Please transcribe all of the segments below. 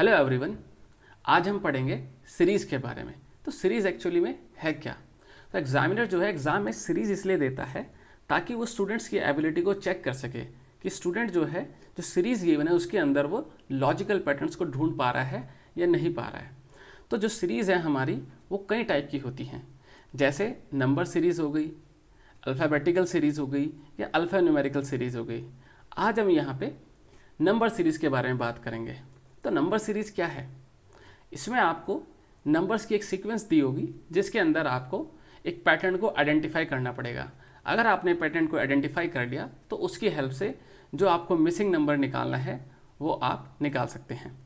Hello everyone. आज हम पढ़ेंगे सीरीज़ के बारे में। तो सीरीज़ एक्चुअली में है क्या? तो एग्जामिनर जो है एग्ज़ाम में सीरीज़ इसलिए देता है ताकि वो स्टूडेंट्स की एबिलिटी को चेक कर सके कि स्टूडेंट जो है जो सीरीज़ गिवन है उसके अंदर वो लॉजिकल पैटर्न्स को ढूंढ पा रहा है या नहीं पा रहा है। तो जो सीरीज़ है हमारी वो कई टाइप की होती हैं, जैसे नंबर सीरीज़ हो गई, अल्फ़ाबेटिकल सीरीज़ हो गई या अल्फ़ा न्यूमेरिकल सीरीज़ हो गई। आज हम यहाँ पे नंबर सीरीज़ के बारे में बात करेंगे। तो नंबर सीरीज़ क्या है? इसमें आपको नंबर्स की एक सीक्वेंस दी होगी जिसके अंदर आपको एक पैटर्न को आइडेंटिफाई करना पड़ेगा। अगर आपने पैटर्न को आइडेंटिफाई कर लिया तो उसकी हेल्प से जो आपको मिसिंग नंबर निकालना है वो आप निकाल सकते हैं।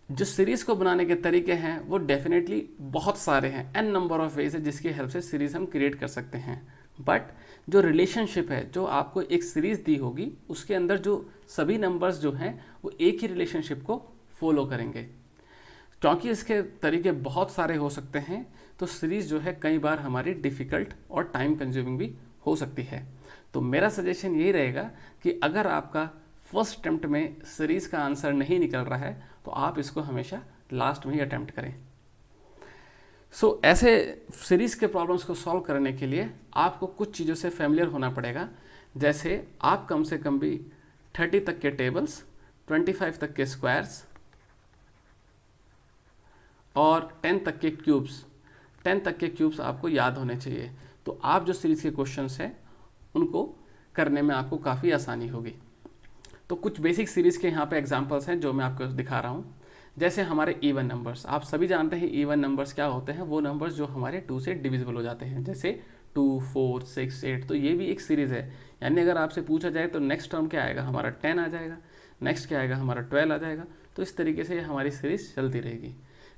जो सीरीज़ को बनाने के तरीके हैं वो डेफिनेटली बहुत सारे हैं, एन नंबर ऑफ वेज है जिसकी हेल्प से सीरीज़ हम क्रिएट कर सकते हैं। बट जो रिलेशनशिप है जो आपको एक सीरीज़ दी होगी उसके अंदर जो सभी नंबर्स जो हैं वो एक ही रिलेशनशिप को फॉलो करेंगे। क्योंकि इसके तरीके बहुत सारे हो सकते हैं तो सीरीज़ जो है कई बार हमारी डिफ़िकल्ट और टाइम कंज्यूमिंग भी हो सकती है। तो मेरा सजेशन यही रहेगा कि अगर आपका फर्स्ट अटैम्प्ट में सीरीज़ का आंसर नहीं निकल रहा है तो आप इसको हमेशा लास्ट में ही अटैम्प्ट करें। ऐसे सीरीज़ के प्रॉब्लम्स को सॉल्व करने के लिए आपको कुछ चीज़ों से फेमिलियर होना पड़ेगा। जैसे आप कम से कम भी 30 तक के टेबल्स, 25 तक के स्क्वायर्स और 10 तक के क्यूब्स, 10 तक के क्यूब्स आपको याद होने चाहिए। तो आप जो सीरीज़ के क्वेश्चंस हैं उनको करने में आपको काफ़ी आसानी होगी। तो कुछ बेसिक सीरीज़ के यहाँ पे एग्जांपल्स हैं जो मैं आपको दिखा रहा हूँ। जैसे हमारे इवन नंबर्स, आप सभी जानते हैं इवन नंबर्स क्या होते हैं। वो नंबर्स जो हमारे 2 से डिविजिबल हो जाते हैं, जैसे 2, 4, 6, 8। तो ये भी एक सीरीज़ है। यानी अगर आपसे पूछा जाए तो नेक्स्ट टर्म क्या आएगा, हमारा 10 आ जाएगा, नेक्स्ट क्या आएगा, हमारा 12 आ जाएगा। तो इस तरीके से हमारी सीरीज़ चलती रहेगी।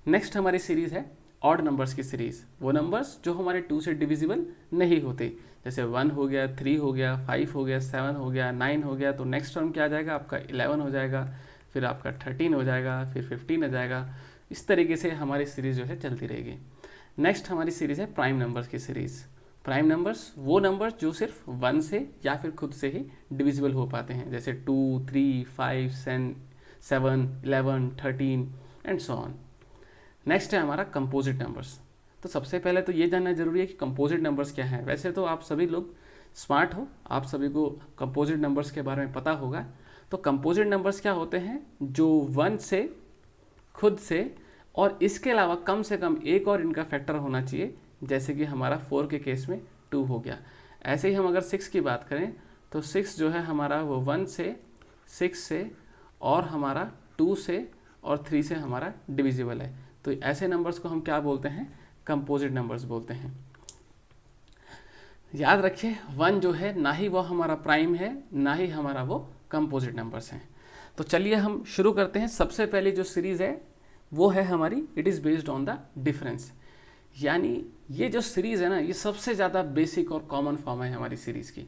नेक्स्ट हमारी सीरीज़ है ऑड नंबर्स की सीरीज़। वो नंबर्स जो हमारे 2 से डिविजिबल नहीं होते, जैसे 1 हो गया, 3 हो गया, 5 हो गया, 7 हो गया, 9 हो गया। तो नेक्स्ट टर्म क्या आ जाएगा, आपका 11 हो जाएगा, फिर आपका 13 हो जाएगा, फिर 15 आ जाएगा। इस तरीके से हमारी सीरीज़ जो है चलती रहेगी। नेक्स्ट हमारी सीरीज़ है प्राइम नंबर्स की सीरीज़। प्राइम नंबर्स वो नंबर्स जो सिर्फ 1 से या फिर खुद से ही डिविजिबल हो पाते हैं, जैसे 2, 3, 5, 7, 11, 13 एंड सो ऑन। नेक्स्ट है हमारा कंपोजिट नंबर्स। तो सबसे पहले तो ये जानना जरूरी है कि कंपोजिट नंबर्स क्या है। वैसे तो आप सभी लोग स्मार्ट हो, आप सभी को कंपोजिट नंबर्स के बारे में पता होगा। तो कंपोजिट नंबर्स क्या होते हैं, जो 1 से, खुद से और इसके अलावा कम से कम एक और इनका फैक्टर होना चाहिए, जैसे कि हमारा 4 के केस में 2 हो गया। ऐसे ही हम अगर 6 की बात करें तो 6 जो है हमारा वो 1 से, 6 से और हमारा 2 से और 3 से हमारा डिविजिबल है। तो ऐसे नंबर्स को हम क्या बोलते हैं, कंपोजिट नंबर्स बोलते हैं। याद रखिए 1 जो है ना ही वो हमारा प्राइम है ना ही हमारा वो कंपोजिट नंबर्स हैं। तो चलिए हम शुरू करते हैं। सबसे पहले जो सीरीज़ है वो है हमारी it is based on the difference. यानी ये जो सीरीज़ है ना, ये सबसे ज़्यादा बेसिक और कॉमन फॉर्म है हमारी सीरीज़ की।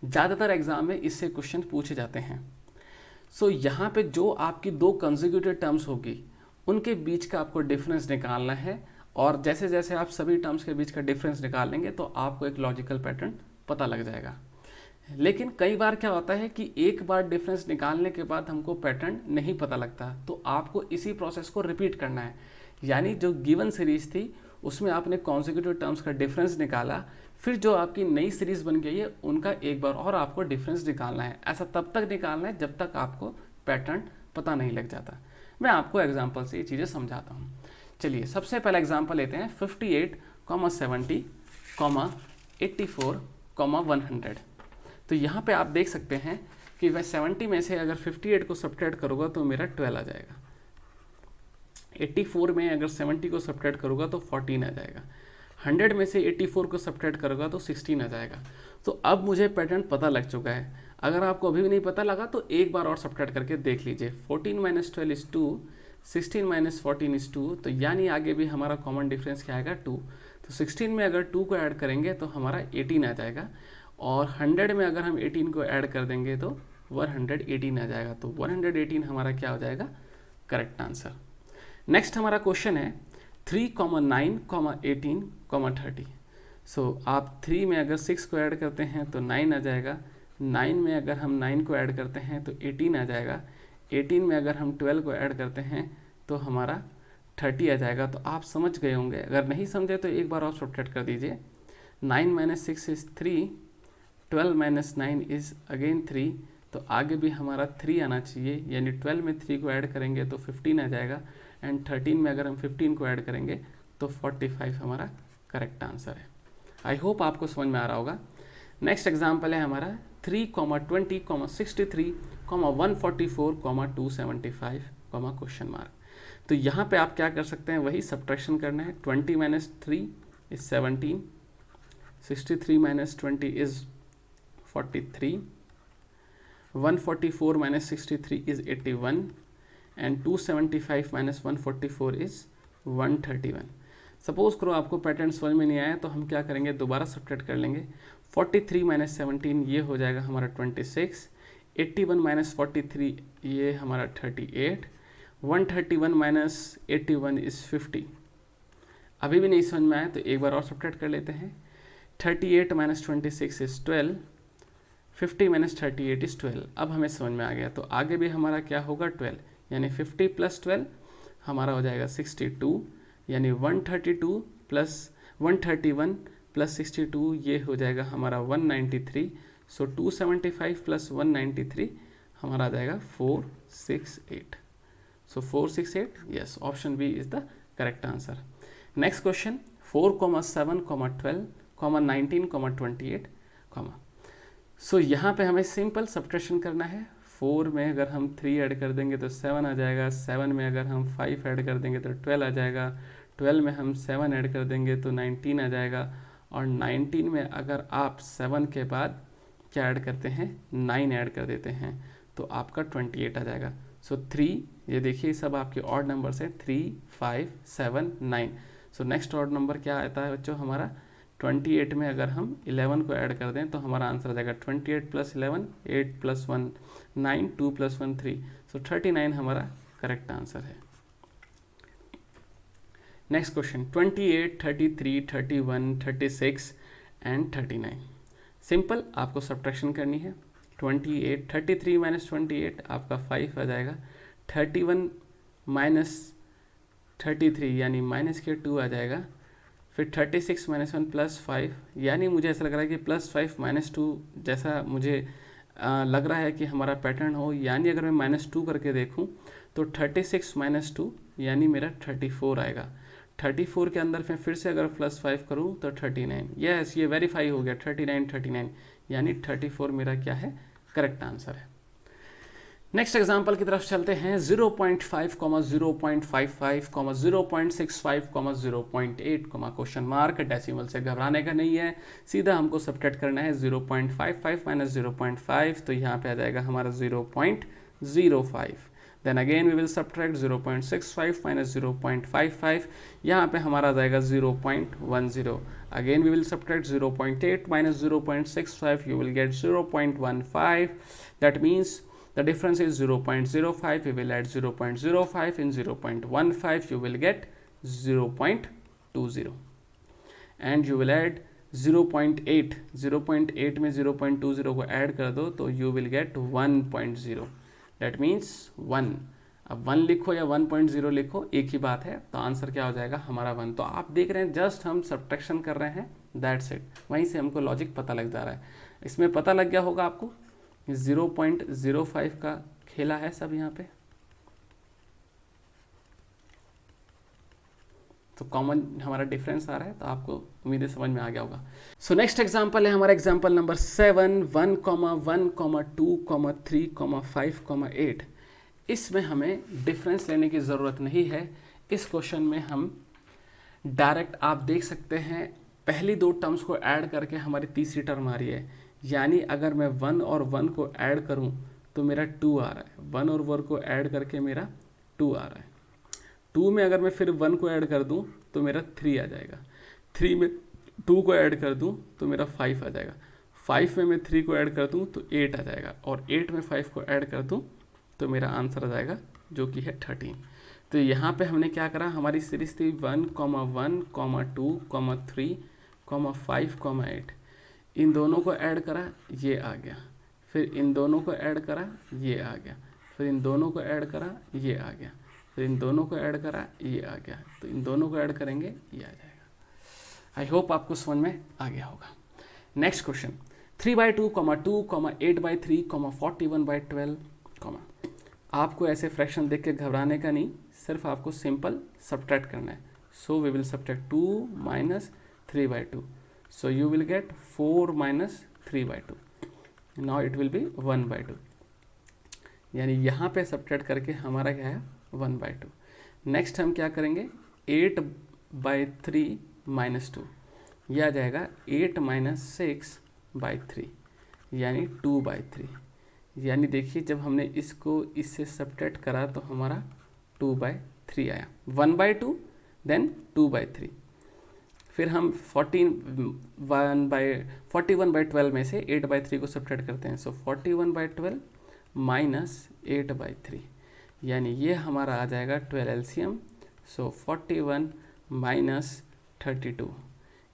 ज़्यादातर एग्जाम में इससे क्वेश्चन पूछे जाते हैं। यहाँ पे जो आपकी 2 कंसेक्यूटिव टर्म्स होगी उनके बीच का आपको डिफरेंस निकालना है। और जैसे जैसे आप सभी टर्म्स के बीच का डिफरेंस निकाल लेंगे तो आपको एक लॉजिकल पैटर्न पता लग जाएगा। लेकिन कई बार क्या होता है कि एक बार डिफरेंस निकालने के बाद हमको पैटर्न नहीं पता लगता, तो आपको इसी प्रोसेस को रिपीट करना है। यानी जो गिवन सीरीज थी उसमें आपने कॉन्सेक्यूटिव टर्म्स का डिफरेंस निकाला, फिर जो आपकी नई सीरीज बन गई है उनका एक बार और आपको डिफरेंस निकालना है। ऐसा तब तक निकालना है जब तक आपको पैटर्न पता नहीं लग जाता। मैं आपको एग्जाम्पल से ये चीज़ें समझाता हूँ। चलिए सबसे पहला एग्जाम्पल लेते हैं 58, 70, 84, 100। तो यहाँ पे आप देख सकते हैं कि वह 70 में से अगर 58 को सब्ट्रैक्ट करूँगा तो मेरा 12 आ जाएगा। 84 में अगर 70 को सब्ट्रैक्ट करूँगा तो 14 आ जाएगा। 100 में से 84 को सब्ट्रैक्ट करूँगा तो 16 आ जाएगा। तो अब मुझे पैटर्न पता लग चुका है। अगर आपको अभी भी नहीं पता लगा तो एक बार और सब्ट्रैक्ट करके देख लीजिए। 14 - 12 इज 2, 16 - 14 इज 2। तो यानी आगे भी हमारा कॉमन डिफरेंस क्या आएगा, 2। तो 16 में अगर 2 को ऐड करेंगे तो हमारा 18 आ जाएगा। और 100 में अगर हम 18 को ऐड कर देंगे तो 118 आ जाएगा। तो 118 हमारा क्या हो जाएगा, करेक्ट आंसर। नेक्स्ट हमारा क्वेश्चन है 3, 9, 18, 30। आप 3 में अगर 6 को ऐड करते हैं तो 9 आ जाएगा। 9 में अगर हम 9 को ऐड करते हैं तो 18 आ जाएगा। 18 में अगर हम 12 को ऐड करते हैं तो हमारा 30 आ जाएगा। तो आप समझ गए होंगे, अगर नहीं समझे तो एक बार और सब्ट्रैक्ट कर दीजिए। 9 - 6 इज़ 3, 12 - 9 इज़ अगेन 3, तो आगे भी हमारा 3 आना चाहिए, यानी 12 में 3 को ऐड करेंगे तो 15 आ जाएगा, एंड 13 में अगर हम 15 को ऐड करेंगे तो 45 हमारा करेक्ट आंसर है। आई होप आपको समझ में आ रहा होगा। नेक्स्ट एग्जाम्पल है हमारा 3, 20, 63, 144, 275, क्वेश्चन मार्क। तो यहाँ पे आप क्या कर सकते हैं, वही सब्ट्रैक्शन करना है। 20 - 3 is 17, 63 - 20 is 43, 144 - 63 is 81, and 275 - 144 is 131। Suppose करो आपको पैटर्न समझ में नहीं आया तो हम क्या करेंगे, दोबारा सब्ट्रैक्ट कर लेंगे। 43 - 17 ये हो जाएगा हमारा 26, 81 - 43 ये हमारा 38, 131 - 81 इज़ 50। अभी भी नहीं समझ में आया तो एक बार और सब्ट्रैक्ट कर लेते हैं। 38 - 26 इज़ 12, 50 - 38 इज़ 12। अब हमें समझ में आ गया, तो आगे भी हमारा क्या होगा 12, यानी 50 + 12 हमारा हो जाएगा 62, यानी 132 + 131 + 62 ये हो जाएगा हमारा 193। सो 275 + 193 हमारा आ जाएगा 468। So 468, yes, option B is the correct answer. Next question 4, 7, 12, 19, 28, so यहाँ पे हमें सिंपल सब्ट्रैक्शन करना है। 4 में अगर हम 3 ऐड कर देंगे तो 7 आ जाएगा, 7 में अगर हम 5 ऐड कर देंगे तो 12 आ जाएगा, 12 में हम 7 ऐड कर देंगे तो 19 आ जाएगा, और 19 में अगर आप 7 के बाद क्या ऐड करते हैं, 9 ऐड कर देते हैं तो आपका 28 आ जाएगा। सो 3, ये देखिए सब आपके ऑड नंबर है, 3, 5, 7, 9। सो नेक्स्ट ऑड नंबर क्या आता है बच्चों हमारा 28 में अगर हम 11 को ऐड कर दें तो हमारा आंसर आ जाएगा 28 + 11, 8 + 1 9, 2 + 1 3। सो 39 हमारा करेक्ट आंसर है। Next question 28, 33, 31, 36 and 39। सिंपल आपको सब्ट्रैक्शन करनी है। 28, 33 - 28 आपका 5 आ जाएगा, 31 - 33 यानी माइनस के 2 आ जाएगा, फिर 36 - 1 + 5, यानी मुझे ऐसा लग रहा है कि +5 - 2 जैसा मुझे लग रहा है कि हमारा पैटर्न हो, यानी अगर मैं -2 करके देखूं तो 36 - 2 यानी मेरा 34 आएगा। 34 के अंदर मैं फिर से अगर +5 करूं तो 39, यस ये वेरीफाई हो गया, 39 यानी 34 मेरा क्या है, करेक्ट आंसर है। नेक्स्ट एग्जाम्पल की तरफ चलते हैं। 0.5, 0.55, 0.65, 0.8, क्वेश्चन मार्क। डेसिमल से घबराने का नहीं है, सीधा हमको सब्ट्रैक्ट करना है। 0.55 - 0.5 तो यहाँ पे आ जाएगा हमारा 0.05। Then again we will subtract 0.65 - 0.55, यहाँ पे हमारा आ जाएगा 0.10। Again we will subtract 0.8 - 0.65, you will get 0.15। That means the difference is 0.05. we will add 0.05 in 0.15, you will get 0.20, and you will add 0.8, 0.8 में 0.20 को ऐड कर दो तो you will get 1.0, that means 1। अब 1 लिखो या 1.0 लिखो एक ही बात है, तो आंसर क्या हो जाएगा हमारा 1। तो आप देख रहे हैं जस्ट हम सब्ट्रैक्शन कर रहे हैं, दैट्स इट, वहीं से हमको लॉजिक पता लग जा रहा है। इसमें पता लग गया होगा आपको 0.05 का खेला है सब यहाँ पे, तो कॉमन हमारा डिफरेंस आ रहा है, तो आपको उम्मीद है समझ में आ गया होगा। सो नेक्स्ट एग्जांपल है हमारा एग्जांपल नंबर 7, 1, 1, 2, 3, 5, 8। इसमें हमें डिफरेंस लेने की ज़रूरत नहीं है। इस क्वेश्चन में हम डायरेक्ट आप देख सकते हैं पहली 2 टर्म्स को ऐड करके हमारी तीसरी टर्म आ रही है, यानी अगर मैं 1 और 1 को ऐड करूं तो मेरा 2 आ रहा है, 1 और 1 को ऐड करके मेरा 2 आ रहा है। 2 में अगर मैं फिर 1 को ऐड कर दूं तो मेरा 3 आ जाएगा, 3 में 2 को ऐड कर दूं तो मेरा 5 आ जाएगा, 5 में मैं 3 को ऐड कर दूं तो 8 आ जाएगा, और 8 में 5 को ऐड कर दूं तो मेरा आंसर आ जाएगा जो कि है 13। तो यहाँ पे हमने क्या करा, हमारी सीरीज थी 1, 1, 2, 3, 5, 8। इन दोनों को ऐड करा, ये आ गया, फिर इन दोनों को ऐड करा, ये आ गया, फिर इन दोनों को ऐड करा, ये आ गया, फिर इन दोनों को ऐड करा, ये आ गया, तो इन दोनों को ऐड करेंगे, ये आ जाएगा। आई होप आपको समझ में आ गया होगा। नेक्स्ट क्वेश्चन, 3/2, 2, 8/3, 41/12, आपको ऐसे फ्रैक्शन देख के घबराने का नहीं, सिर्फ आपको सिंपल सब्ट्रैक्ट करना है। So we will subtract 2 - 3/2, so you will get 4 - 3/2, now it will be 1/2, यानी यहाँ पे सब्ट्रैक्ट करके हमारा क्या है 1/2। नेक्स्ट हम क्या करेंगे, 8/3 - 2, यह आ जाएगा 8 - 6/3, यानी 2/3। यानी देखिए जब हमने इसको इससे सब्ट्रैक्ट करा तो हमारा 2/3 आया, 1/2 देन 2/3। फिर हम 41/12 में से 8/3 को सब्ट्रैक्ट करते हैं, सो 41/12 - 8/3, यानी ये हमारा आ जाएगा 12 एलसीएम, सो 41 - 32,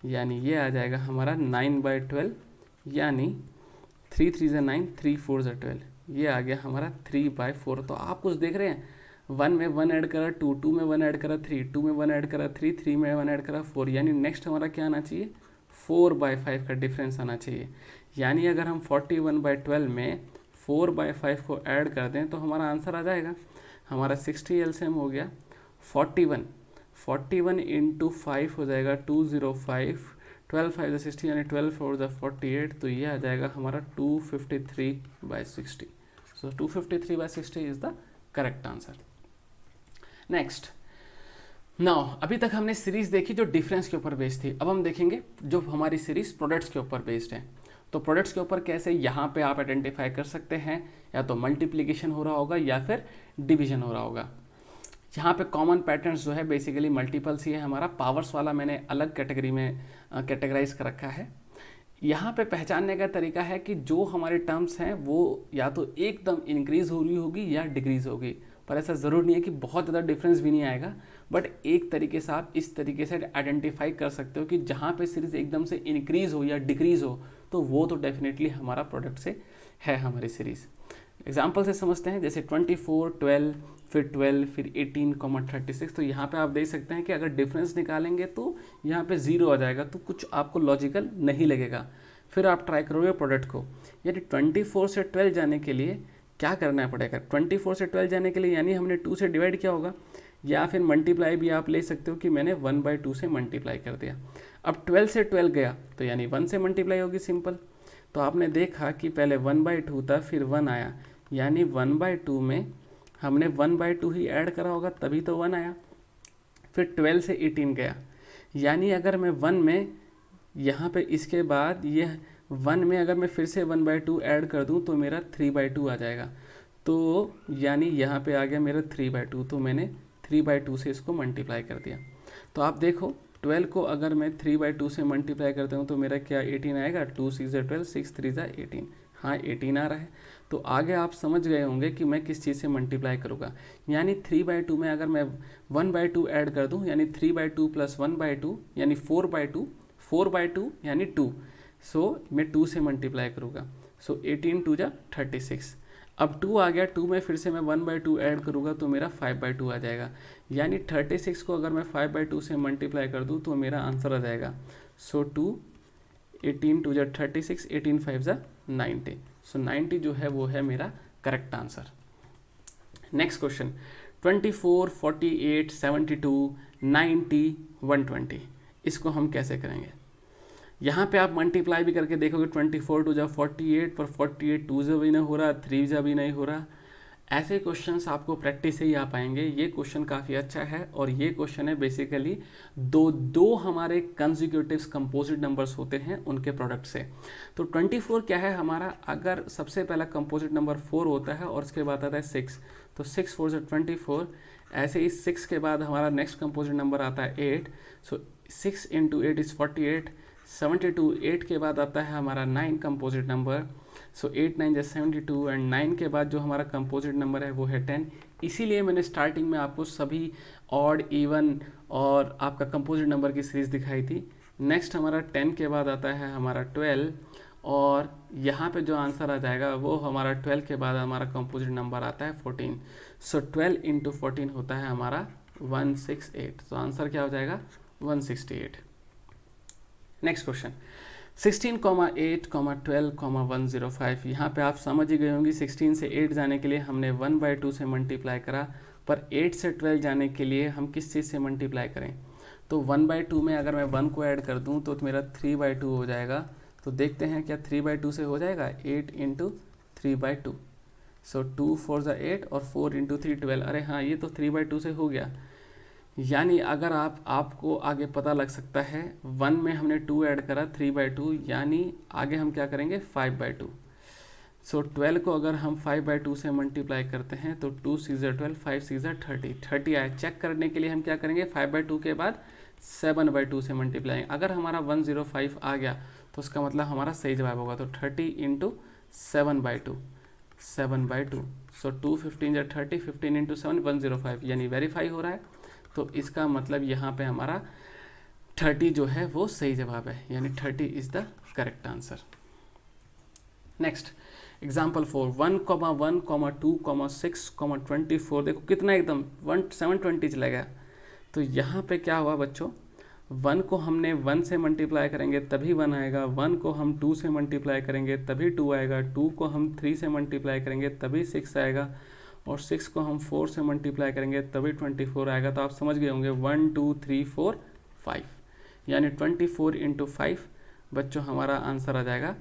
यानी ये आ जाएगा हमारा 9/12, यानी 3 3 = 9, 3 4 = 12, ये आ गया हमारा 3/4। तो आप कुछ देख रहे हैं, 1 में 1 ऐड करा 2, 2 में 1 ऐड करा 3, 2 में 1 ऐड करा 3, 3 में 1 ऐड करा 4, यानी नेक्स्ट हमारा क्या आना चाहिए 4/5 का डिफरेंस आना चाहिए। यानी अगर हम 41/12 में 4/5 को ऐड कर दें तो हमारा आंसर आ जाएगा, हमारा 60 एलसीएम हो गया 41 × 5 हो जाएगा 205, 12 5 = 60, यानी 12 4 = 48, तो ये आ जाएगा हमारा 253/60। सो 253/60 is the correct answer. Next, now अभी तक हमने सीरीज देखी जो डिफरेंस के ऊपर बेस्ड थी, अब हम देखेंगे जो हमारी सीरीज प्रोडक्ट्स के ऊपर बेस्ड है। तो प्रोडक्ट्स के ऊपर कैसे, यहाँ पे आप आइडेंटिफाई कर सकते हैं, या तो मल्टीप्लिकेशन हो रहा होगा या फिर डिवीजन हो रहा होगा। यहाँ पे कॉमन पैटर्न्स जो है बेसिकली मल्टीपल्स ही है, हमारा पावर्स वाला मैंने अलग कैटेगरी में कैटेगराइज कर रखा है। यहाँ पे पहचानने का तरीका है कि जो हमारे टर्म्स हैं वो या तो एकदम इंक्रीज हो रही होगी या डिक्रीज होगी, पर ऐसा ज़रूर नहीं है कि बहुत ज़्यादा डिफरेंस भी नहीं आएगा, बट एक तरीके से आप इस तरीके से आइडेंटिफाई कर सकते हो कि जहाँ पे सीरीज एकदम से इंक्रीज हो या डिक्रीज हो तो वो तो डेफिनेटली हमारा प्रोडक्ट से है हमारी सीरीज़। एग्जाम्पल से समझते हैं, जैसे 24, 12, फिर 12, फिर 18, 36, तो यहाँ पे आप देख सकते हैं कि अगर डिफरेंस निकालेंगे तो यहाँ पे 0 आ जाएगा, तो कुछ आपको लॉजिकल नहीं लगेगा। फिर आप ट्राई करोगे प्रोडक्ट को, यानी 24 से 12 जाने के लिए क्या करना पड़ेगा, 24 से 12 जाने के लिए यानी हमने 2 से डिवाइड किया होगा, या फिर मल्टीप्लाई भी आप ले सकते हो कि मैंने 1/2 से मल्टीप्लाई कर दिया। अब 12 से 12 गया तो यानी 1 से मल्टीप्लाई होगी सिंपल। तो आपने देखा कि पहले 1/2 था, फिर 1 आया, यानी 1/2 में हमने 1/2 ही ऐड करा होगा तभी तो 1 आया। फिर 12 से 18 गया, यानी अगर मैं 1 में यहाँ पे इसके बाद ये 1 में अगर मैं फिर से 1/2 ऐड कर दूँ तो मेरा 3/2 आ जाएगा। तो यानी यहाँ पे आ गया मेरा 3/2, तो मैंने 3/2 से इसको मल्टीप्लाई कर दिया। तो आप देखो 12 को अगर मैं 3/2 से मल्टीप्लाई करता हूँ तो मेरा क्या 18 आएगा, 2 6 = 12, 6 3 = 18, हाँ 18 आ रहा है। तो आगे आप समझ गए होंगे कि मैं किस चीज़ से मल्टीप्लाई करूँगा, यानी 3/2 में अगर मैं 1/2 ऐड कर दूँ यानी 3/2 + 1/2 यानी 4/2, 4/2 यानी 2, सो मैं 2 से मल्टीप्लाई करूँगा, सो 18 2 = 36। अब 2 आ गया, 2 में फिर से मैं 1/2 ऐड करूँगा तो मेरा 5/2 आ जाएगा, यानी 36 को अगर मैं 5/2 से मल्टीप्लाई कर दूँ तो मेरा आंसर आ जाएगा, सो 2, 18 2 = 36, 18 5 = 90, सो 90 जो है वो है मेरा करेक्ट आंसर। नेक्स्ट क्वेश्चन, 24, 48, 72, 90, 120, इसको हम कैसे करेंगे। यहाँ पे आप मल्टीप्लाई भी करके देखोगे, 24 2 = 48, पर 48 2 से भी नहीं हो रहा, 3 से भी नहीं हो रहा। ऐसे क्वेश्चंस आपको प्रैक्टिस से ही आ पाएंगे। ये क्वेश्चन काफ़ी अच्छा है और ये क्वेश्चन है बेसिकली दो हमारे कंसेक्यूटिव कंपोजिट नंबर्स होते हैं उनके प्रोडक्ट से। तो 24 क्या है हमारा, अगर सबसे पहला कंपोजिट नंबर 4 होता है और उसके बाद आता है 6, तो 6 4 = 24। ऐसे ही 6 के बाद हमारा नेक्स्ट कंपोजिट नंबर आता है 8, सो 6 × 8 = 48। 72, 8 के बाद आता है हमारा 9 कंपोजिट नंबर, सो 8 9 = 72, एंड 9 के बाद जो हमारा कंपोजिट नंबर है वो है 10। इसीलिए मैंने स्टार्टिंग में आपको सभी ऑड, इवन और आपका कंपोजिट नंबर की सीरीज़ दिखाई थी। नेक्स्ट हमारा 10 के बाद आता है हमारा 12, और यहाँ पे जो आंसर आ जाएगा वो हमारा 12 के बाद हमारा कंपोजिट नंबर आता है 14। सो 12 इंटू 14 होता है हमारा 168। तो आंसर क्या हो जाएगा 168। Next question 16, 8, 12, 105। यहाँ पे आप समझ ही गए होंगे 16 से 8 जाने के लिए हमने 1/2 से मल्टीप्लाई करा, पर 8 से 12 जाने के लिए हम किस चीज़ से मल्टीप्लाई करें। तो 1/2 में अगर मैं 1 को ऐड कर दूँ तो मेरा 3/2 हो जाएगा। तो देखते हैं क्या 3/2 से हो जाएगा, 8 इंटू 3/2। सो 2 4 ज़ा 8 और 4 इंटू 3 12। अरे हाँ, ये तो 3/2 से हो गया। यानी अगर आपको आगे पता लग सकता है 1 में हमने 2 ऐड करा 3/2, यानी आगे हम क्या करेंगे 5/2। सो 12 को अगर हम 5/2 से मल्टीप्लाई करते हैं तो 2 6 12, 5 6 30 आया। चेक करने के लिए हम क्या करेंगे 5/2 के बाद 7/2 से मल्टीप्लाई। अगर हमारा 105 आ गया तो उसका मतलब हमारा सही जवाब होगा। तो 30 इंटू 7/2, 7/2। सो 2 15 30, 15 इंटू 7 105, यानी वेरीफाई हो रहा है। तो इसका मतलब यहाँ पे हमारा 30 जो है वो सही जवाब है, यानी 30 is the correct answer. Next example 4, 1, 1, 2, 6, 24। देखो कितना एकदम 720 चला गया। तो यहाँ पे क्या हुआ बच्चों, 1 को हमने 1 से मल्टीप्लाई करेंगे तभी 1 आएगा, 1 को हम 2 से मल्टीप्लाई करेंगे तभी 2 आएगा, 2 को हम 3 से मल्टीप्लाई करेंगे तभी 6 आएगा, और 6 को हम 4 से मल्टीप्लाई करेंगे तभी 24 आएगा। तो आप समझ गए होंगे 1 2 3 4 5, यानी 24 इंटू 5 बच्चों हमारा आंसर आ जाएगा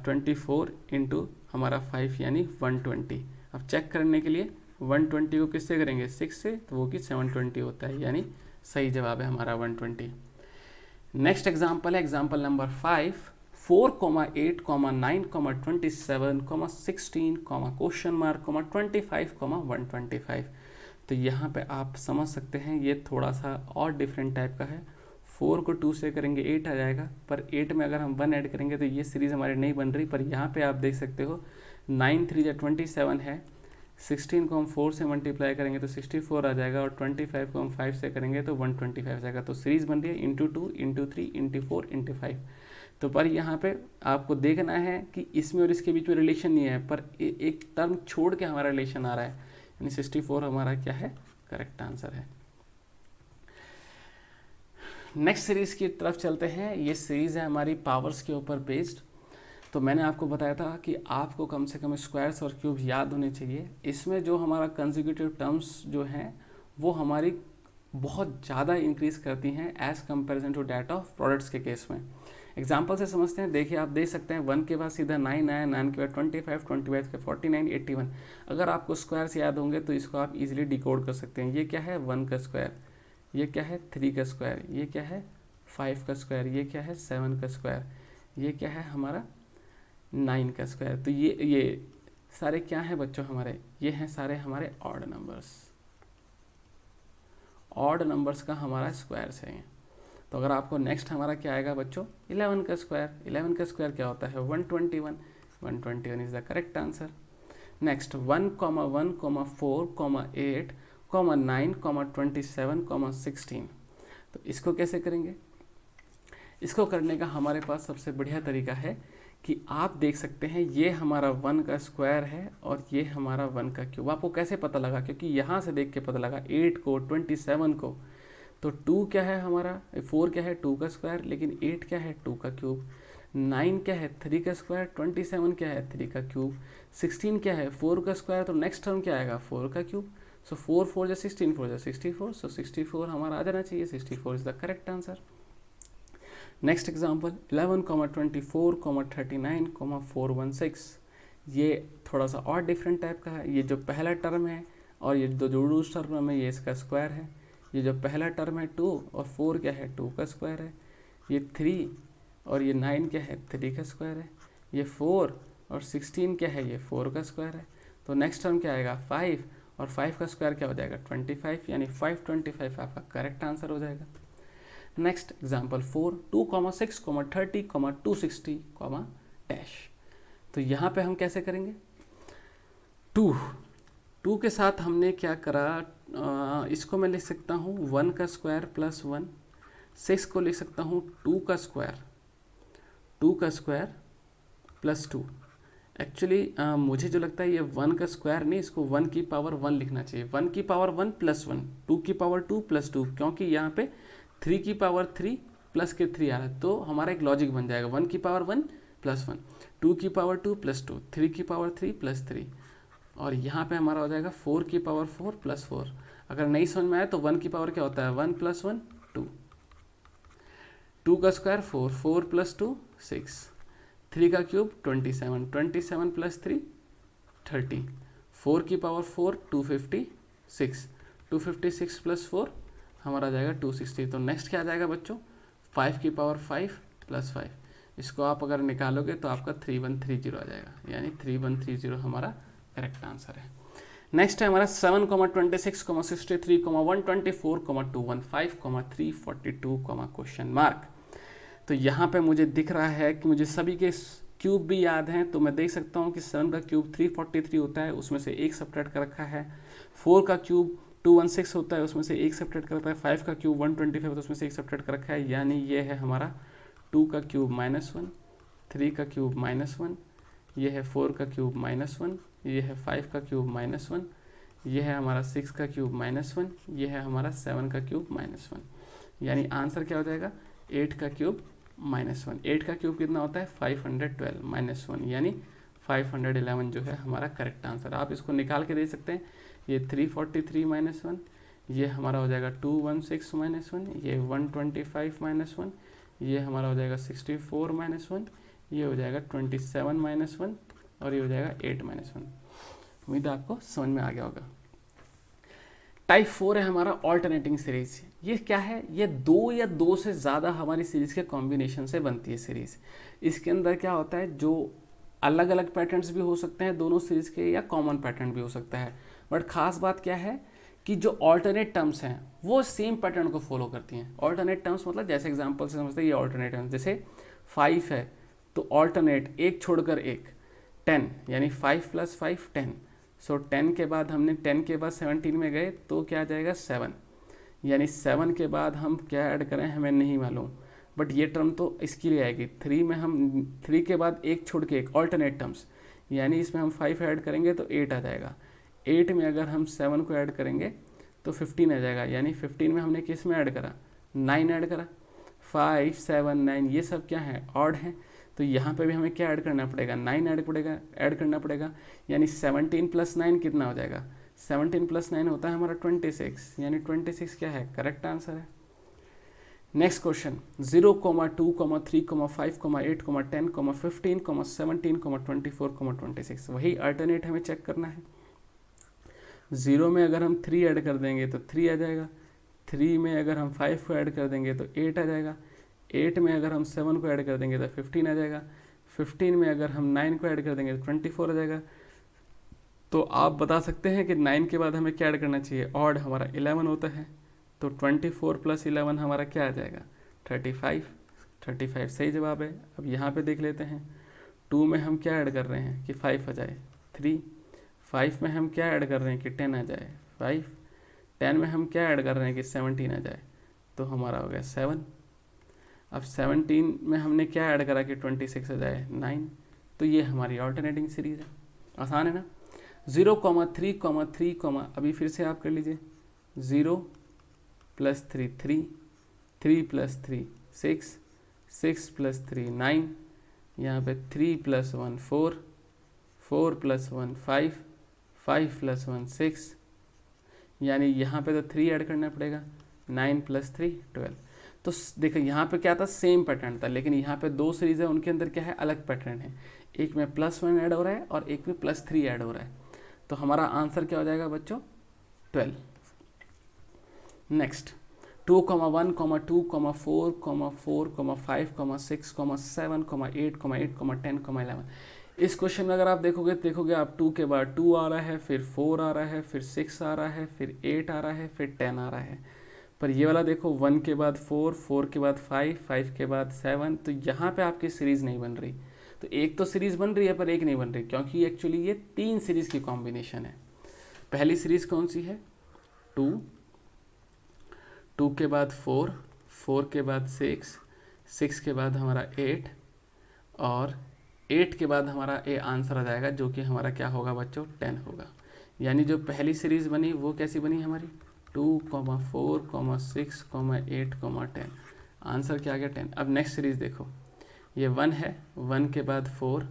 24 इंटू हमारा 5 यानी 120। अब चेक करने के लिए 120 को किससे करेंगे 6 से, तो वो कि 720 होता है, यानी सही जवाब है हमारा 120। नेक्स्ट एग्जाम्पल है एग्जाम्पल नंबर 5, 4, 8, 9, 27, 16, क्वेश्चन मार्क, 25, 125। तो यहाँ पे आप समझ सकते हैं ये थोड़ा सा और डिफरेंट टाइप का है। 4 को 2 से करेंगे 8 आ जाएगा, पर 8 में अगर हम 1 ऐड करेंगे तो ये सीरीज़ हमारी नहीं बन रही। पर यहाँ पे आप देख सकते हो 9 3 27 है, 16 को हम 4 से मल्टीप्लाई करेंगे तो 64 आ जाएगा, और 25 को हम 5 से करेंगे तो 125 आ जाएगा। तो सीरीज़ बन रही है इंटू 2 इंटू 3 इंटू 4 इंटू 5। तो पर यहाँ पे आपको देखना है कि इसमें और इसके बीच में रिलेशन नहीं है, पर एक टर्म छोड़ के हमारा रिलेशन आ रहा है, यानी 64 हमारा क्या है करेक्ट आंसर है। नेक्स्ट सीरीज़ की तरफ चलते हैं। ये सीरीज़ है हमारी पावर्स के ऊपर बेस्ड। तो मैंने आपको बताया था कि आपको कम से कम स्क्वायर्स और क्यूब याद होने चाहिए। इसमें जो हमारा कंसेक्यूटिव टर्म्स जो हैं वो हमारी बहुत ज़्यादा इंक्रीज करती हैं as comparison to that of products के केस में। एग्जाम्पल से समझते हैं। देखिए आप देख सकते हैं 1 के बाद सीधा 9 आया, 9 के बाद 25, 25 के 49, 81। अगर आपको स्क्वायर्स याद होंगे तो इसको आप इजीली डिकोड कर सकते हैं। ये क्या है 1 का स्क्वायर, ये क्या है 3 का स्क्वायर, ये क्या है 5 का स्क्वायर, ये क्या है 7 का स्क्वायर, ये क्या है हमारा 9 का स्क्वायर। तो ये सारे क्या हैं बच्चों हमारे, ये हैं सारे हमारे ऑड नंबर्स। ऑड नंबर्स का हमारा स्क्वायर्स है। तो अगर आपको नेक्स्ट हमारा क्या आएगा बच्चों 11 का स्क्वायर। 11 का स्क्वायर क्या होता है 121। 121 is the correct answer. Next 1, 1, 4, 8, 9, 27, 16। तो इसको कैसे करेंगे। इसको करने का हमारे पास सबसे बढ़िया तरीका है कि आप देख सकते हैं ये हमारा 1 का स्क्वायर है और ये हमारा 1 का क्यूब। आपको कैसे पता लगा, क्योंकि यहाँ से देख के पता लगा 8 को 27 को। तो 2 क्या है हमारा 4 क्या है 2 का स्क्वायर, लेकिन 8 क्या है 2 का क्यूब। 9 क्या है 3 का स्क्वायर, 27 क्या है 3 का क्यूब। 16 क्या है 4 का स्क्वायर, तो नेक्स्ट टर्म क्या आएगा 4 का क्यूब। सो 4 4 जा 16, 4 जा 64। सो 64 हमारा आ जाना चाहिए। 64 is the correct answer. Next example 11, 24, 39, 416। ये थोड़ा सा और डिफरेंट टाइप का है। ये जो पहला टर्म है और ये जो दूसरा टर्म है ये इसका स्क्वायर है। ये जो पहला टर्म है 2 और 4 क्या है 2 का स्क्वायर है। ये 3 और ये 9 क्या है 3 का स्क्वायर है। ये 4 और 16 क्या है ये 4 का स्क्वायर है। तो नेक्स्ट टर्म क्या आएगा 5 और 5 का स्क्वायर क्या हो जाएगा 25, यानी 525 आपका करेक्ट आंसर हो जाएगा। Next example 4, 2, 6, 30, 260, dash. तो यहाँ पे हम कैसे करेंगे 2 के साथ हमने क्या करा, इसको मैं लिख सकता हूँ 1 का स्क्वायर प्लस 1। 6 को लिख सकता हूँ 2 का स्क्वायर, 2 का स्क्वायर +2। एक्चुअली मुझे जो लगता है ये 1 का स्क्वायर नहीं, इसको 1 की पावर 1 लिखना चाहिए। 1 की पावर 1 + 1, 2 की पावर 2 + 2, क्योंकि यहाँ पे 3 की पावर 3 प्लस के 3 आ रहा है, तो हमारा एक लॉजिक बन जाएगा 1 की पावर 1 + 1, 2 की पावर 2 + 2, 3 की पावर 3 + 3, और यहाँ पे हमारा हो जाएगा 4 की पावर 4 + 4। अगर नहीं समझ में आया तो 1 की पावर क्या होता है, 1 + 1 2, 2 का स्क्वायर 4, 4 + 2 6, 3 का क्यूब 27, 27 + 3 30, 4 की पावर 4 256, 256 + 4 हमारा आ जाएगा 260। तो नेक्स्ट क्या आ जाएगा बच्चों, 5 की पावर 5 + 5, इसको आप अगर निकालोगे तो आपका 3130 आ जाएगा, यानी 3130 हमारा करेक्ट आंसर है। नेक्स्ट है हमारा 7, 26, 63, 124, 215, 342, क्वेश्चन मार्क। तो यहाँ पे मुझे दिख रहा है कि मुझे सभी के क्यूब भी याद हैं, तो मैं देख सकता हूँ कि 7 का क्यूब 343 होता है, उसमें से एक सब्ट्रैक्ट कर रखा है। 4 का क्यूब 216 होता है, उसमें से एक सब्ट्रैक्ट कर रखा है। 5 का क्यूब 125 होता है, उसमें से एक सब्ट्रैक्ट कर रखा है, यानी ये है हमारा 2 का क्यूब -1, 3 का क्यूब -1, ये है 4 का क्यूब -1, ये है 5 का क्यूब -1, ये है हमारा 6 का क्यूब -1, ये है हमारा 7 का क्यूब -1, यानी आंसर क्या हो जाएगा 8 का क्यूब -1। 8 का क्यूब कितना होता है 512 -1, यानी 511 जो है हमारा करेक्ट आंसर। आप इसको निकाल के दे सकते हैं, ये 343 -1, ये हमारा हो जाएगा 216 -1, ये 125 -1, ये हमारा हो जाएगा 64 -1, ये हो जाएगा 27 -1, और ये हो जाएगा 8 -1। उम्मीद है आपको समझ में आ गया होगा। टाइप 4 है हमारा ऑल्टरनेटिंग सीरीज। ये क्या है, ये 2 या 2 से ज़्यादा हमारी सीरीज के कॉम्बिनेशन से बनती है सीरीज। इसके अंदर क्या होता है, जो अलग अलग पैटर्न्स भी हो सकते हैं दोनों सीरीज के, या कॉमन पैटर्न भी हो सकता है, बट खास बात क्या है कि जो ऑल्टरनेट टर्म्स हैं वो सेम पैटर्न को फॉलो करती हैं। ऑल्टरनेट टर्म्स मतलब जैसे एग्जांपल से समझते हैं, ये ऑल्टरनेट टर्म्स, जैसे 5 है तो ऑल्टरनेट एक छोड़कर एक, 10 यानी 5 + 5 10, सो 10 के बाद हमने 10 के बाद 17 में गए तो क्या आ जाएगा 7, यानी 7 के बाद हम क्या ऐड करें हमें नहीं मालूम, बट ये टर्म तो इसके लिए आएगी। 3 में हम 3 के बाद एक छोड़ के एक, ऑल्टरनेट टर्म्स, यानी इसमें हम 5 ऐड करेंगे तो 8 आ जाएगा। 8 में अगर हम 7 को ऐड करेंगे तो 15 आ जाएगा, यानी 15 में हमने किस में ऐड करा, 9 ऐड करा। 5 7 9 ये सब क्या है, ऑड है, तो यहाँ पे भी हमें क्या ऐड करना पड़ेगा, 9 ऐड करना पड़ेगा, यानी 17 + 9 कितना हो जाएगा, 17 + 9 होता है हमारा 26, यानी 26 क्या है, करेक्ट आंसर है। नेक्स्ट क्वेश्चन 0, 2, 3, 5, 8, 10, 15, 17, 24, 26, वही अल्टरनेट हमें चेक करना है। 0 में अगर हम 3 ऐड कर देंगे तो 3 आ जाएगा, 3 में अगर हम 5 को ऐड कर देंगे तो 8 आ जाएगा, 8 में अगर हम 7 को ऐड कर देंगे तो 15 आ जाएगा, 15 में अगर हम 9 को ऐड कर देंगे तो 24 आ जाएगा। तो आप बता सकते हैं कि 9 के बाद हमें क्या ऐड करना चाहिए, ऑड हमारा 11 होता है, तो 24 + 11 हमारा क्या आ जाएगा 35, 35 सही जवाब है। अब यहाँ पे देख लेते हैं, 2 में हम क्या ऐड कर रहे हैं कि 5 आ जाए 3, 5 में हम क्या ऐड कर रहे हैं कि 10 आ जाए 5, 10 में हम क्या ऐड कर रहे हैं कि 17 आ जाए, तो हमारा हो गया 7। अब 17 में हमने क्या ऐड करा कि 26 आ जाए 9, तो ये हमारी ऑल्टरनेटिंग सीरीज है। आसान है ना। 0, 3, 3, अभी फिर से आप कर लीजिए, 0 + 3 3, 3 + 3 6, 6 + 3 9, यहाँ पे 3 + 1 4, 4 + 1 5, 5 + 1 6, यानी यहाँ पे तो 3 ऐड करना पड़ेगा, 9 + 3 12। तो देखो यहाँ पे क्या था, सेम पैटर्न था, लेकिन यहाँ पे 2 सीरीज है, उनके अंदर क्या है, अलग पैटर्न है। एक में +1 ऐड हो रहा है और एक में +3 ऐड हो रहा है, तो हमारा आंसर क्या हो जाएगा बच्चों 12। नेक्स्ट 2, 1, 2, 4, 4, 5, 6, 7, 8, 10, 11। इस क्वेश्चन में अगर आप देखोगे आप 2 के बाद 2 आ रहा है, फिर 4 आ रहा है, फिर 6 आ रहा है, फिर 8 आ रहा है, फिर 10 आ रहा है। पर ये वाला देखो 1 के बाद 4, 4 के बाद 5, 5 के बाद 7, तो यहाँ पे आपकी सीरीज़ नहीं बन रही। तो एक तो सीरीज़ बन रही है पर एक नहीं बन रही, क्योंकि एक्चुअली ये 3 सीरीज़ की कॉम्बिनेशन है। पहली सीरीज़ कौन सी है, 2, 2 के बाद 4, 4 के बाद 6, 6 के बाद हमारा 8 और 8 के बाद हमारा ए आंसर आ जाएगा, जो कि हमारा क्या होगा बच्चों, 10 होगा। यानी जो पहली सीरीज बनी वो कैसी बनी हमारी, 2, 4, 6, 8, 10। आंसर क्या आ गया, 10। अब नेक्स्ट सीरीज देखो, ये 1 है, 1 के बाद 4,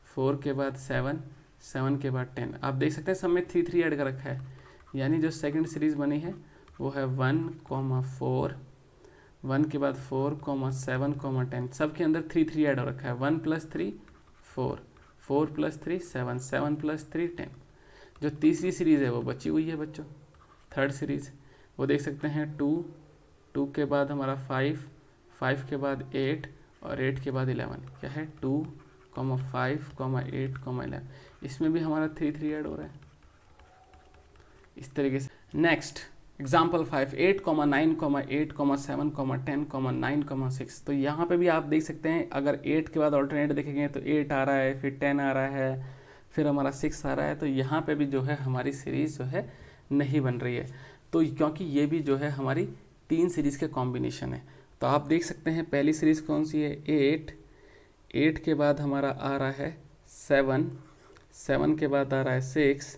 4 के बाद 7, 7 के बाद 10। आप देख सकते हैं सब में 3 3 ऐड कर रखा है, यानी जो सेकंड सीरीज बनी है वो है 1, 4, 1 के बाद 4, 7, 10। सब के अंदर 3 3 ऐड हो रखा है, 1 + 3 4, 4 + 3 7, 7 + 3 10। जो तीसरी सीरीज़ है वो बची हुई है बच्चों, थर्ड सीरीज़, वो देख सकते हैं 2, 2 के बाद हमारा 5, 5 के बाद 8 और 8 के बाद 11। क्या है, 2, 5, 8, 11। इसमें भी हमारा 3 3 ऐड हो रहा है इस तरीके से। Next example 5, 8, 9, 8, 7, 10, 9, 6। तो यहाँ पे भी आप देख सकते हैं, अगर 8 के बाद ऑल्टरनेट देखेंगे तो 8 आ रहा है, फिर 10 आ रहा है, फिर हमारा 6 आ रहा है। तो यहाँ पे भी जो है हमारी सीरीज़ जो है नहीं बन रही है, तो क्योंकि ये भी जो है हमारी 3 सीरीज़ के कॉम्बिनेशन है। तो आप देख सकते हैं पहली सीरीज़ कौन सी है, 8, 8 के बाद हमारा आ रहा है 7, 7 के बाद आ रहा है 6,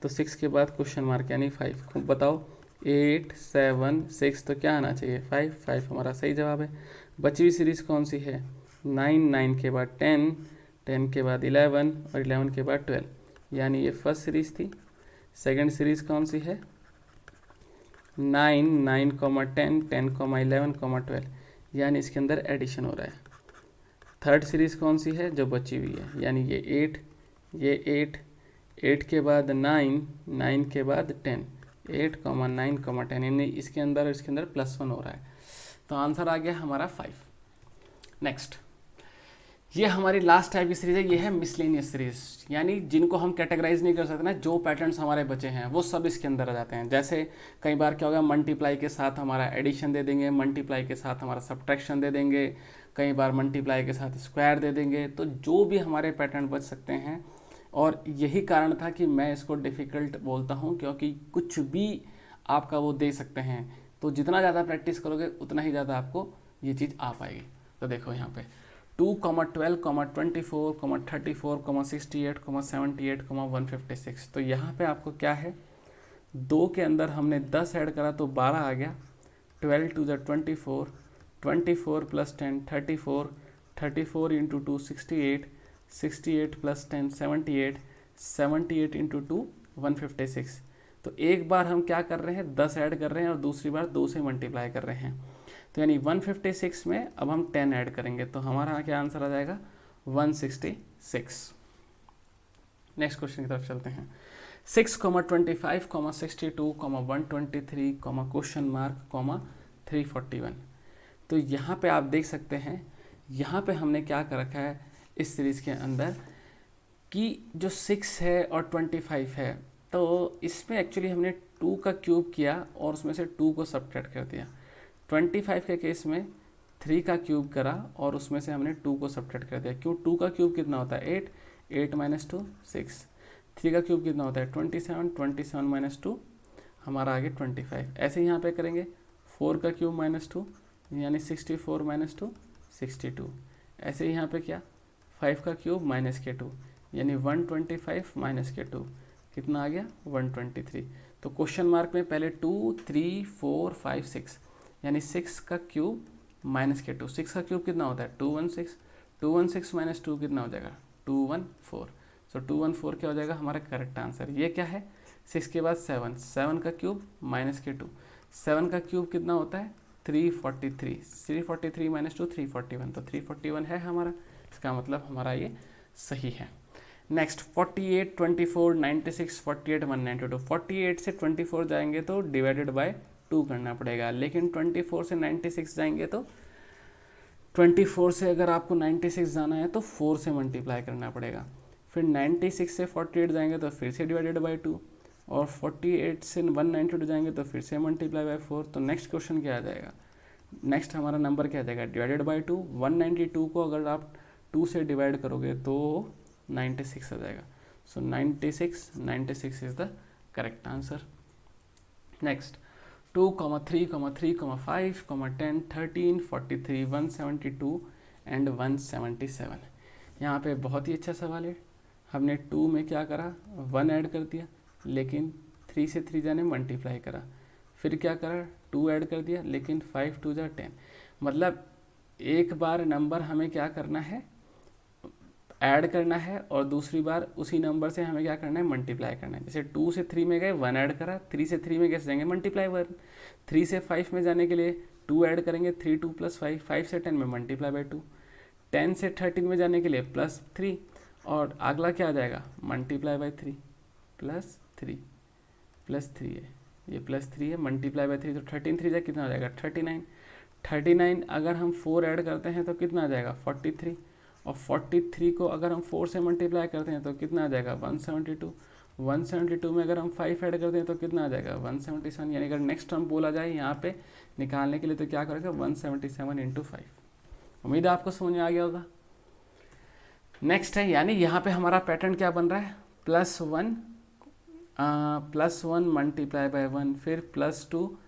तो 6 के बाद क्वेश्चन मार्क यानी 5। बताओ 8, 7, 6, तो क्या आना चाहिए, 5, 5 हमारा सही जवाब है। बची हुई सीरीज़ कौन सी है, 9, 9 के बाद 10, 10 के बाद 11 और 11 के बाद 12, यानी ये फर्स्ट सीरीज़ थी। सेकंड सीरीज़ कौन सी है, 9, 9, 10, 10, 11, 12, यानी इसके अंदर एडिशन हो रहा है। थर्ड सीरीज़ कौन सी है, जो बची हुई है, यानी ये 8, ये 8, 8 के बाद 9, 9 के बाद 10, 8, 9, 10, यानी इसके अंदर +1 हो रहा है। तो आंसर आ गया हमारा 5। नेक्स्ट, ये हमारी लास्ट टाइप की सीरीज़ है, ये है मिसलेनियस सीरीज, यानी जिनको हम कैटेगराइज नहीं कर सकते ना, जो पैटर्न्स हमारे बचे हैं वो सब इसके अंदर आ जाते हैं। जैसे कई बार क्या होगा, मल्टीप्लाई के साथ हमारा एडिशन दे देंगे, मल्टीप्लाई के साथ हमारा सब्ट्रैक्शन दे देंगे, कई बार मल्टीप्लाई के साथ स्क्वायर दे देंगे। तो जो भी हमारे पैटर्न बच सकते हैं, और यही कारण था कि मैं इसको डिफ़िकल्ट बोलता हूँ, क्योंकि कुछ भी आपका वो दे सकते हैं। तो जितना ज़्यादा प्रैक्टिस करोगे उतना ही ज़्यादा आपको ये चीज़ आ पाएगी। तो देखो यहाँ पे 2, 12, 24, 34, 68, 78, 156। तो यहाँ पे आपको क्या है, 2 के अंदर हमने 10 ऐड करा तो 12 आ गया, 12 × 2 = 24, 24 + 10 34, 34 × 2 68, 68 + 10 78, 78 × 2 156। तो एक बार हम क्या कर रहे हैं, 10 ऐड कर रहे हैं और दूसरी बार 2 से मल्टीप्लाई कर रहे हैं। तो यानी 156 में अब हम 10 ऐड करेंगे तो हमारा क्या आंसर आ जाएगा, 166। नेक्स्ट क्वेश्चन की तरफ चलते हैं। 6, 25, 62, 123, क्वेश्चन मार्क, 341। तो यहाँ पे आप देख सकते हैं, यहाँ पे हमने क्या कर रखा है इस सीरीज़ के अंदर कि जो 6 है और 25 है, तो इसमें एक्चुअली हमने 2 का क्यूब किया और उसमें से 2 को सब्ट्रैक्ट कर दिया। 25 के केस में 3 का क्यूब करा और उसमें से हमने 2 को सब्ट्रैक्ट कर दिया। क्यों, 2 का क्यूब कितना होता है, 8, 8 - 2 6। 3 का क्यूब कितना होता है, 27, 27 - 2 हमारा आगे 25। ऐसे ही यहाँ पे करेंगे, 4 का क्यूब -2 यानी 64 - 2 62। ऐसे ही यहाँ पे क्या, 5 का क्यूब -2 यानी 125 - 2 कितना आ गया, 123। तो क्वेश्चन मार्क में पहले 2, 3, 4, 5, 6, यानी 6 का क्यूब -2। 6 का क्यूब कितना होता है, 216, 216 - 2 कितना हो जाएगा, 214। सो 214 क्या हो जाएगा हमारा करेक्ट आंसर। ये क्या है, 6 के बाद 7, 7 का क्यूब -2, 7 का क्यूब कितना होता है, 343, 343 - 2 341, तो 341 है हमारा, इसका मतलब हमारा ये सही है। नेक्स्ट 48, 24, 96, 48, 192। 48 से 24 जाएंगे तो डिवाइडेड बाय 2 करना पड़ेगा, लेकिन 24 से 96 जाएंगे तो 24 से अगर आपको 96 जाना है तो 4 से मल्टीप्लाई करना पड़ेगा। फिर 96 से 48 जाएंगे तो फिर से डिवाइडेड बाय 2, और 48 से 192 जाएंगे तो फिर से मल्टीप्लाई बाय 4। तो नेक्स्ट क्वेश्चन क्या आ जाएगा, नेक्स्ट हमारा नंबर क्या आ जाएगा, डिवाइडेड बाय 2। 192 को अगर आप 2 से डिवाइड करोगे तो 96 आ जाएगा। सो 96 is the correct answer. Next 2, 3, 3, 5, 10, 13, 43, 172 and 177। यहाँ पे बहुत ही अच्छा सवाल है। हमने 2 में क्या करा, 1 ऐड कर दिया, लेकिन 3 से 3 जाने मल्टीप्लाई करा, फिर क्या करा, 2 ऐड कर दिया, लेकिन 5 2 जा 10। मतलब एक बार नंबर हमें क्या करना है, ऐड करना है, और दूसरी बार उसी नंबर से हमें क्या करना है, मल्टीप्लाई करना है। जैसे 2 से 3 में गए, 1 ऐड करा, 3 से 3 में कैसे जाएंगे, मल्टीप्लाई 1। 3 से 5 में जाने के लिए 2 ऐड करेंगे, 3 2 + 5, 5 से 10 में मल्टीप्लाई बाई 2। 10 से 13 में जाने के लिए +3, और अगला क्या आ जाएगा, मल्टीप्लाई बाई 3 +3 +3 है, ये +3 है, मल्टीप्लाई बाई 3, तो 13 3 कितना हो जाएगा, 39। 39 अगर हम 4 ऐड करते हैं तो कितना आ जाएगा, 43, और 43 को अगर हम 4 से मल्टीप्लाई करते हैं तो कितना आ जाएगा, 172। 172 में अगर हम 5 ऐड करते हैं तो कितना आ जाएगा, 177। यानी अगर नेक्स्ट टर्म बोला जाए यहाँ पे निकालने के लिए तो क्या करेगा, 177 × 5। उम्मीद है आपको समझ में आ गया होगा। नेक्स्ट है, यानी यहाँ पे हमारा पैटर्न क्या बन रहा है, +1 मल्टीप्लाई बाई 1, फिर +2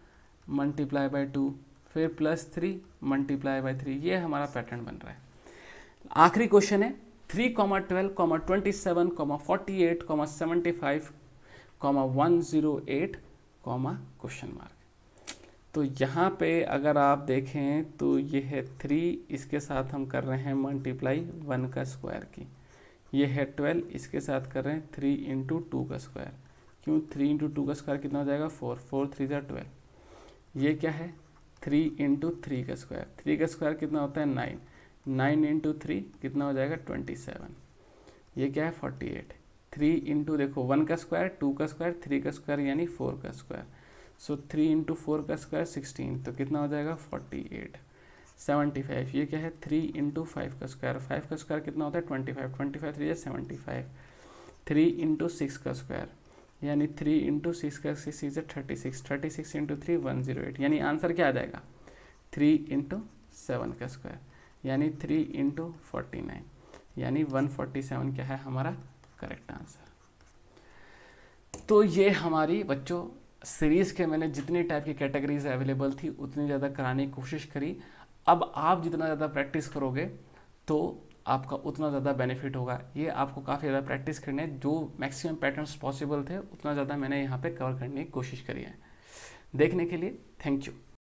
मल्टीप्लाई बाई 2, फिर +3 मल्टीप्लाई बाई 3। ये हमारा पैटर्न बन रहा है। आखिरी क्वेश्चन है 3, 12, 27, 48, 75, 108, क्वेश्चन मार्क। तो यहाँ पे अगर आप देखें तो ये है 3, इसके साथ हम कर रहे हैं मल्टीप्लाई 1 का स्क्वायर की। ये है 12, इसके साथ कर रहे हैं 3 × 2 का स्क्वायर। क्यों, 3 × 2 का स्क्वायर कितना हो जाएगा, 4, 4 3 जा 12। ये क्या है, 3 × 3 का स्क्वायर। 3 का स्क्वायर कितना होता है, 9, 9 × 3 कितना हो जाएगा, 27। ये क्या है, 48। 3 × देखो 1 का स्क्वायर, 2 का स्क्वायर, 3 का स्क्वायर यानी 4 का स्क्वायर। सो 3 × 4 का स्क्वायर 16, तो कितना हो जाएगा, 48। 75, ये क्या है, 3 × 5 का स्क्वायर। 5 का स्क्वायर कितना होता है, 25, 25 3 75। 3 × 6 का स्क्वायर, यानी 3 × 6 का 6 is 36, 36 × 3 108। यानी आंसर क्या आ जाएगा, 3 × 7 का स्क्वायर, यानी 3 × 49, यानी 147 क्या है हमारा करेक्ट आंसर। तो ये हमारी बच्चों सीरीज़ के मैंने जितनी टाइप की कैटेगरीज अवेलेबल थी उतनी ज़्यादा कराने की कोशिश करी। अब आप जितना ज़्यादा प्रैक्टिस करोगे तो आपका उतना ज़्यादा बेनिफिट होगा। ये आपको काफ़ी ज़्यादा प्रैक्टिस करने है, जो मैक्सिमम पैटर्न्स पॉसिबल थे उतना ज़्यादा मैंने यहाँ पे कवर करने की कोशिश करी है। देखने के लिए थैंक यू।